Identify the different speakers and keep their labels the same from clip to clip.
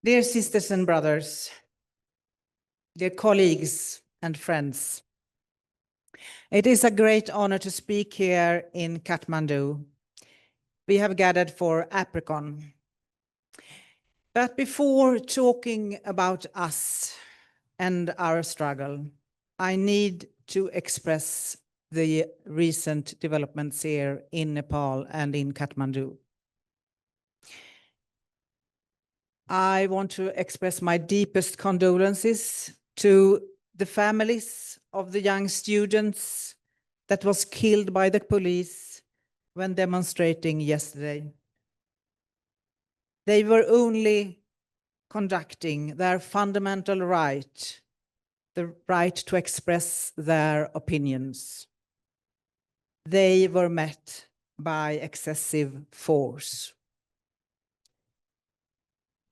Speaker 1: Dear sisters and brothers, dear colleagues and friends, it is a great honor to speak here in Kathmandu. We have gathered for APRECON. But before talking about us and our struggle, I need to express the recent developments here in Nepal and in Kathmandu. I want to express my deepest condolences to the families of the young students that was killed by the police when demonstrating yesterday. They were only conducting their fundamental right, the right to express their opinions. They were met by excessive force.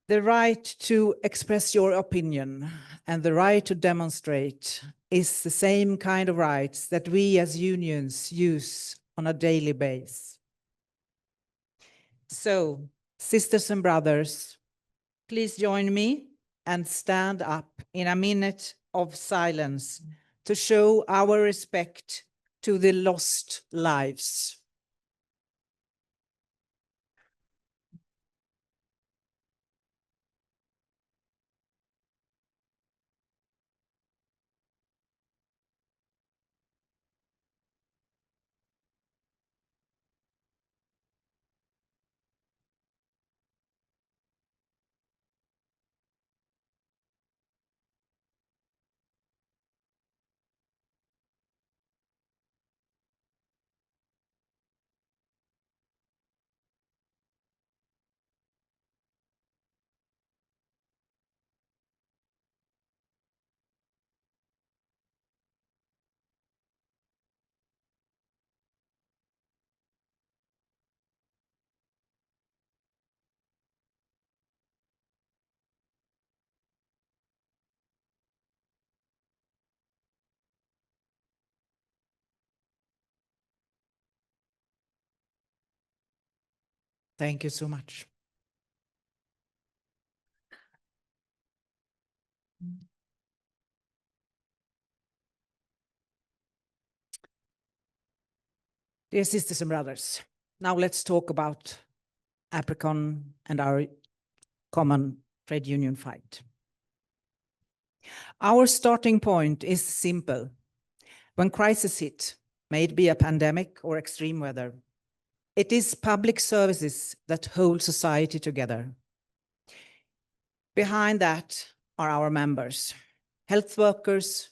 Speaker 1: The right to express your opinion and the right to demonstrate is the same kind of rights that we as unions use on a daily basis. So, sisters and brothers, please join me and stand up in a minute of silence to show our respect to the lost lives. Thank you so much. Dear sisters and brothers, now let's talk about APRECON and our common trade union fight. Our starting point is simple. When crisis hit, may it be a pandemic or extreme weather, it is public services that hold society together. Behind that are our members, health workers,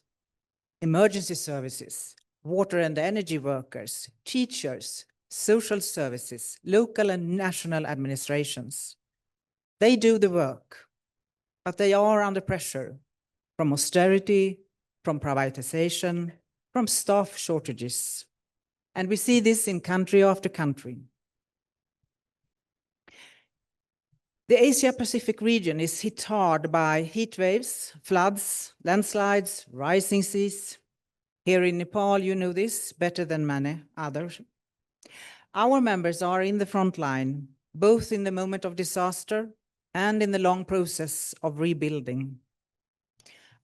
Speaker 1: emergency services, water and energy workers, teachers, social services, local and national administrations. They do the work, but they are under pressure from austerity, from privatization, from staff shortages. And we see this in country after country. The Asia-Pacific region is hit hard by heat waves, floods, landslides, rising seas. Here in Nepal, you know this better than many others. Our members are in the front line, both in the moment of disaster and in the long process of rebuilding.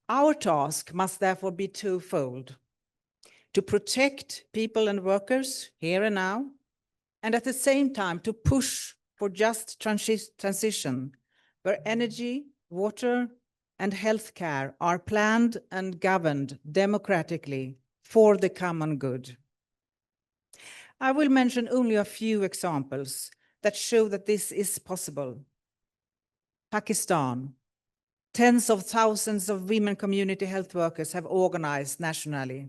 Speaker 1: Our task must therefore be twofold: to protect people and workers here and now, and at the same time to push for just transition, where energy, water, and healthcare are planned and governed democratically for the common good. I will mention only a few examples that show that this is possible. Pakistan. Tens of thousands of women community health workers have organized nationally.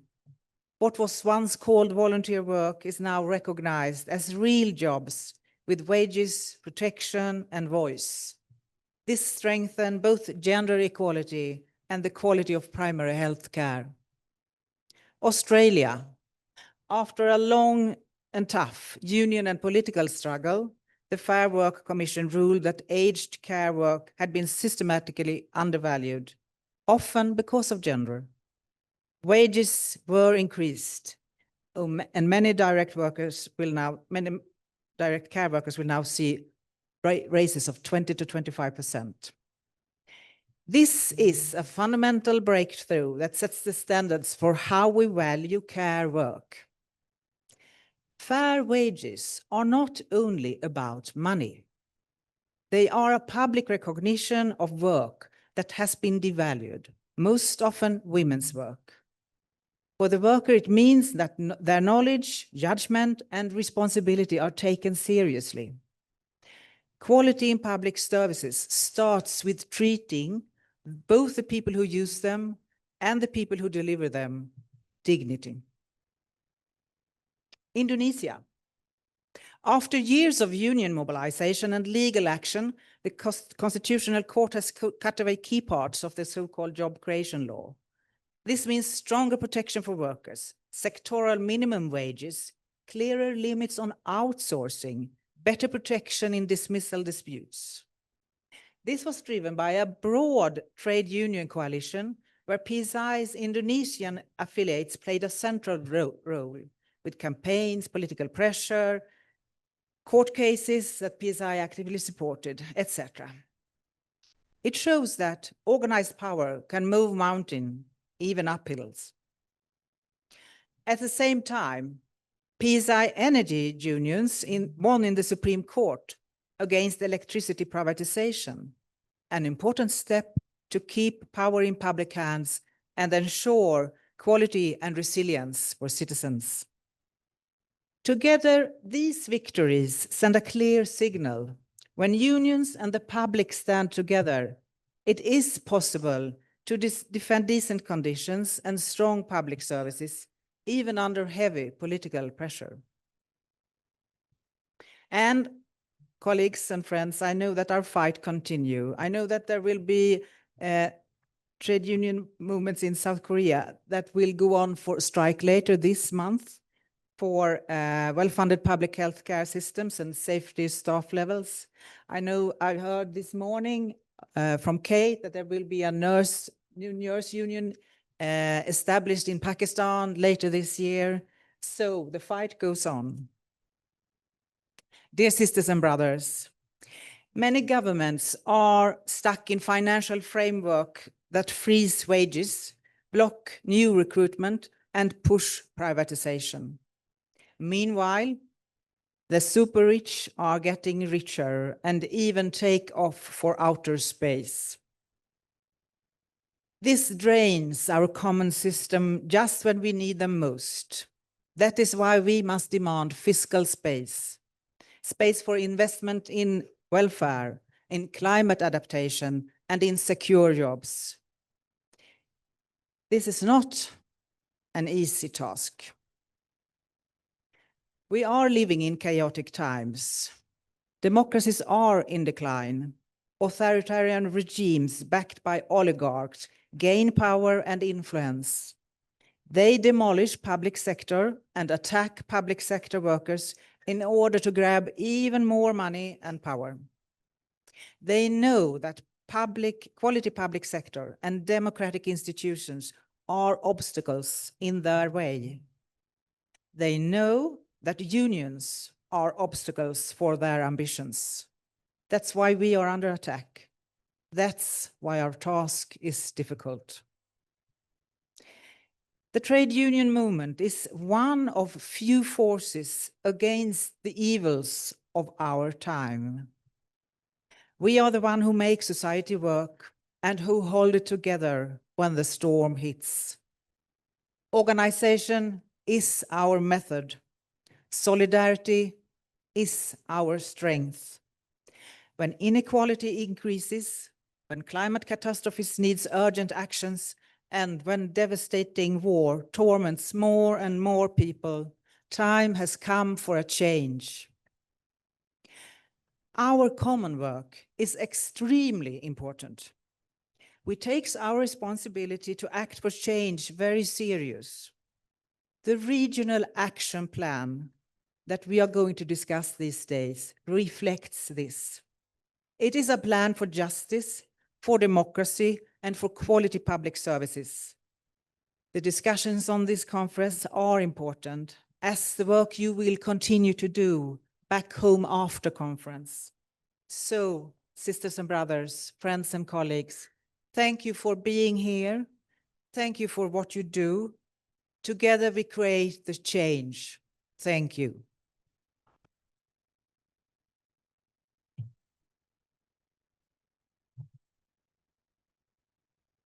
Speaker 1: What was once called volunteer work is now recognized as real jobs with wages, protection, and voice. This strengthens both gender equality and the quality of primary health care. Australia. After a long and tough union and political struggle, the Fair Work Commission ruled that aged care work had been systematically undervalued, often because of gender. Wages were increased, and many direct care workers will now see raises of 20 to 25%. This is a fundamental breakthrough that sets the standards for how we value care work. Fair wages are not only about money. They are a public recognition of work that has been devalued, most often women's work. For the worker, it means that their knowledge, judgment, and responsibility are taken seriously. Quality in public services starts with treating both the people who use them and the people who deliver them dignity. Indonesia. After years of union mobilization and legal action, the Constitutional Court has cut away key parts of the so-called job creation law. This means stronger protection for workers, sectoral minimum wages, clearer limits on outsourcing, better protection in dismissal disputes. This was driven by a broad trade union coalition where PSI's Indonesian affiliates played a central role with campaigns, political pressure, court cases that PSI actively supported, etc. It shows that organized power can move mountains, even uphills. At the same time, PSI energy unions won in the Supreme Court against electricity privatization, an important step to keep power in public hands and ensure quality and resilience for citizens. Together, these victories send a clear signal. When unions and the public stand together, it is possible to defend decent conditions and strong public services, even under heavy political pressure. And colleagues and friends, I know that our fight continues. I know that there will be trade union movements in South Korea that will go on for strike later this month for well-funded public health care systems and safety staff levels. I know I heard this morning from Kate that there will be a new nurse union established in Pakistan later this year. So the fight goes on. Dear sisters and brothers, many governments are stuck in financial framework that freeze wages, block new recruitment, and push privatization. Meanwhile, the super rich are getting richer and even take off for outer space. This drains our common system just when we need them most. That is why we must demand fiscal space for investment in welfare, in climate adaptation, and in secure jobs. This is not an easy task. We are living in chaotic times. Democracies are in decline. Authoritarian regimes backed by oligarchs gain power and influence. They demolish public sector and attack public sector workers in order to grab even more money and power. They know that quality public sector and democratic institutions are obstacles in their way. They know that unions are obstacles for their ambitions. That's why we are under attack. That's why our task is difficult. The trade union movement is one of few forces against the evils of our time. We are the one who make society work and who hold it together when the storm hits. Organization is our method. Solidarity is our strength. When inequality increases, when climate catastrophes needs urgent actions, and when devastating war torments more and more people, time has come for a change. Our common work is extremely important. We take our responsibility to act for change very serious. The regional action plan that we are going to discuss these days reflects this. It is a plan for justice, for democracy, and for quality public services. The discussions on this conference are important, as the work you will continue to do back home after conference. So, sisters and brothers, friends and colleagues, Thank you for being here. Thank you for what you do. Together we create the change. Thank you.